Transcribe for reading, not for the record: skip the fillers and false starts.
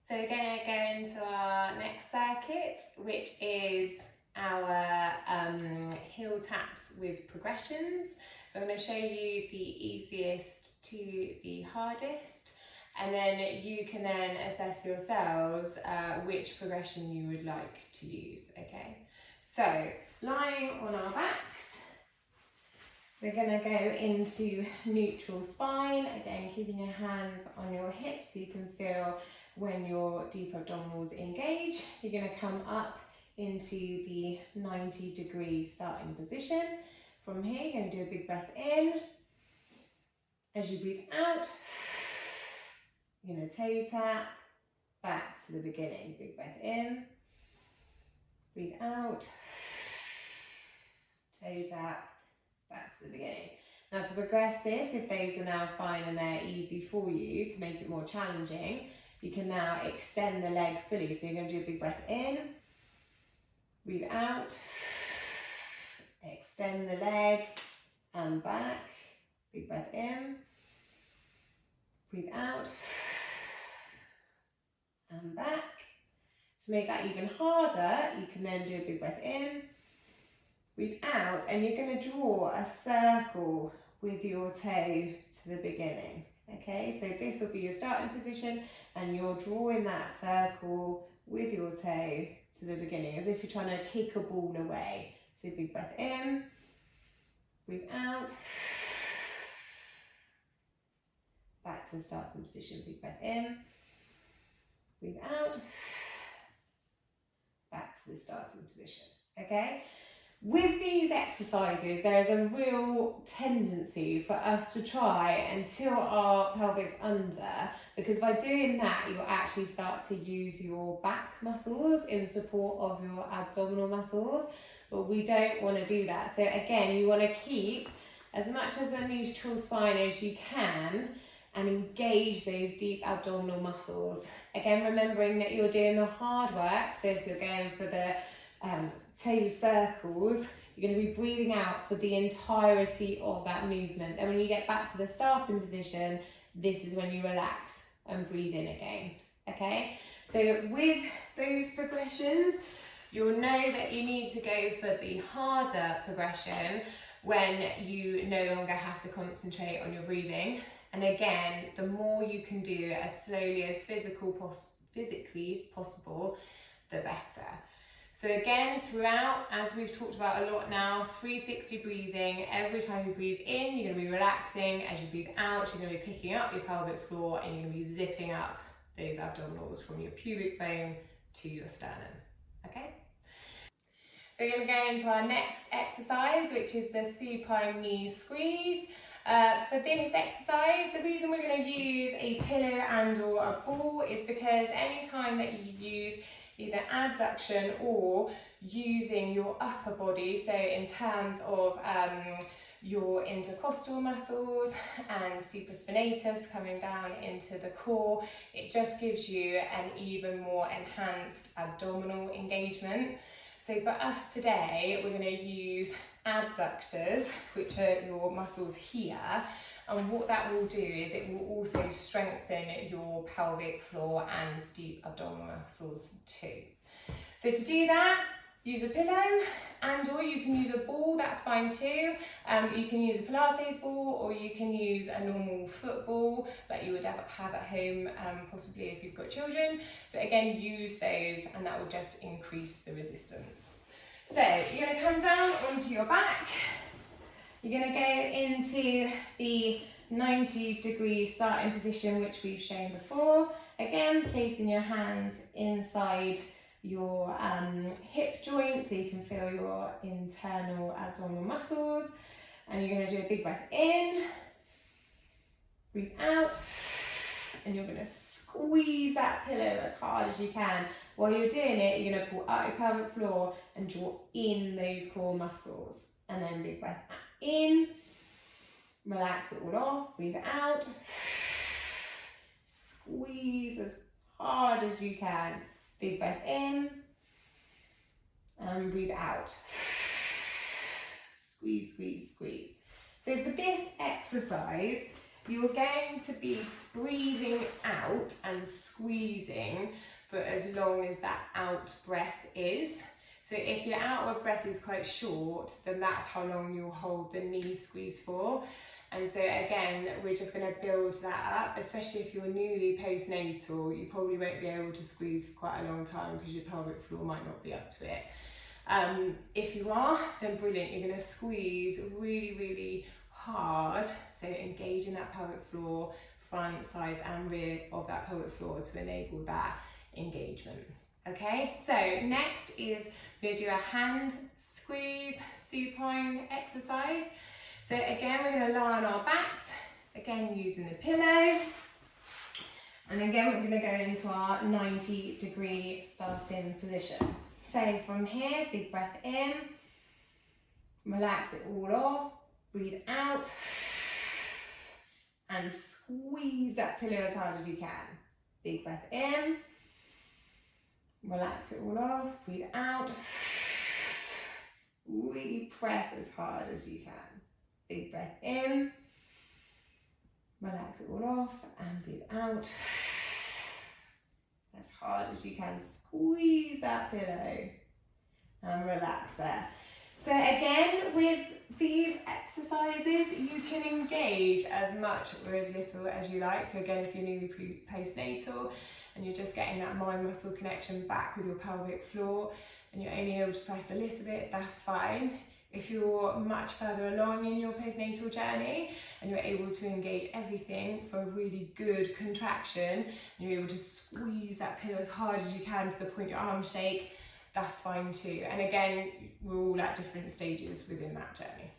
So we're going to go into our next circuit, which is our heel taps with progressions. So I'm going to show you the easiest to the hardest, and then you can then assess yourselves which progression you would like to use, okay? So lying on our backs, we're going to go into neutral spine, again keeping your hands on your hips so you can feel when your deep abdominals engage. You're going to come up into the 90-degree starting position. From here, you're going to do a big breath in. As you breathe out, you're going to toe tap back to the beginning. Big breath in, breathe out, toe tap back to the beginning. Now to progress this, if those are now fine and they're easy for you, to make it more challenging, you can now extend the leg fully. So you're going to do a big breath in, breathe out, extend the leg and back, big breath in, breathe out and back. To make that even harder, you can then do a big breath in, breathe out, and you're going to draw a circle with your toe to the beginning. Okay, so this will be your starting position and you're drawing that circle with your toe to the beginning as if you're trying to kick a ball away. So big breath in, breathe out, back to the starting position. Big breath in, breathe out, back to the starting position. Okay? With these exercises, there is a real tendency for us to try and tilt our pelvis under, because by doing that, you'll actually start to use your back muscles in support of your abdominal muscles, but we don't want to do that. So again, you want to keep as much as a neutral spine as you can and engage those deep abdominal muscles. Again, remembering that you're doing the hard work, so if you're going for the toe circles, you're going to be breathing out for the entirety of that movement. And when you get back to the starting position, this is when you relax and breathe in again, okay? So with those progressions, you'll know that you need to go for the harder progression when you no longer have to concentrate on your breathing. And again, the more you can do as slowly as physically possible, the better. So again, throughout, as we've talked about a lot now, 360 breathing. Every time you breathe in, you're going to be relaxing. As you breathe out, you're going to be picking up your pelvic floor and you're going to be zipping up those abdominals from your pubic bone to your sternum, okay? So we're going to go into our next exercise, which is the supine knee squeeze. For this exercise, the reason we're going to use a pillow and or a ball is because any time that you use either adduction or using your upper body, so in terms of your intercostal muscles and supraspinatus coming down into the core, it just gives you an even more enhanced abdominal engagement. So for us today, we're going to use adductors, which are your muscles here, and what that will do is it will also strengthen your pelvic floor and deep abdominal muscles too. So to do that, use a pillow and or you can use a ball, that's fine too. You can use a Pilates ball or you can use a normal football that you would have at home, possibly if you've got children. So again, use those and that will just increase the resistance. So you're going to come down onto your back. You're going to go into the 90-degree starting position, which we've shown before. Again, placing your hands inside your hip joint so you can feel your internal abdominal muscles. And you're going to do a big breath in, breathe out, and you're going to squeeze that pillow as hard as you can. While you're doing it, you're going to pull out your pelvic floor and draw in those core muscles. And then big breath in, relax it all off, breathe out, squeeze as hard as you can. Big breath in and breathe out. Squeeze, squeeze, squeeze. So for this exercise, you're going to be breathing out and squeezing for as long as that out breath is. So if your outward breath is quite short, then that's how long you'll hold the knee squeeze for. And so again, we're just going to build that up, especially if you're newly postnatal. You probably won't be able to squeeze for quite a long time because your pelvic floor might not be up to it. If you are, then brilliant. You're going to squeeze really, really hard. So engaging that pelvic floor, front, sides and rear of that pelvic floor to enable that engagement. Okay, so next is we're going to do a hand squeeze supine exercise. So again, we're going to lie on our backs, again using the pillow. And again, we're going to go into our 90-degree starting position. So from here, big breath in, relax it all off, breathe out, and squeeze that pillow as hard as you can. Big breath in, relax it all off, breathe out, really press as hard as you can. Big breath in, relax it all off, and breathe out as hard as you can. Squeeze that pillow and relax there. So again, with these exercises, you can engage as much or as little as you like. So again, if you're newly postnatal and you're just getting that mind-muscle connection back with your pelvic floor and you're only able to press a little bit, that's fine. If you're much further along in your postnatal journey and you're able to engage everything for a really good contraction, and you're able to squeeze that pillow as hard as you can to the point your arms shake, that's fine too. And again, we're all at different stages within that journey.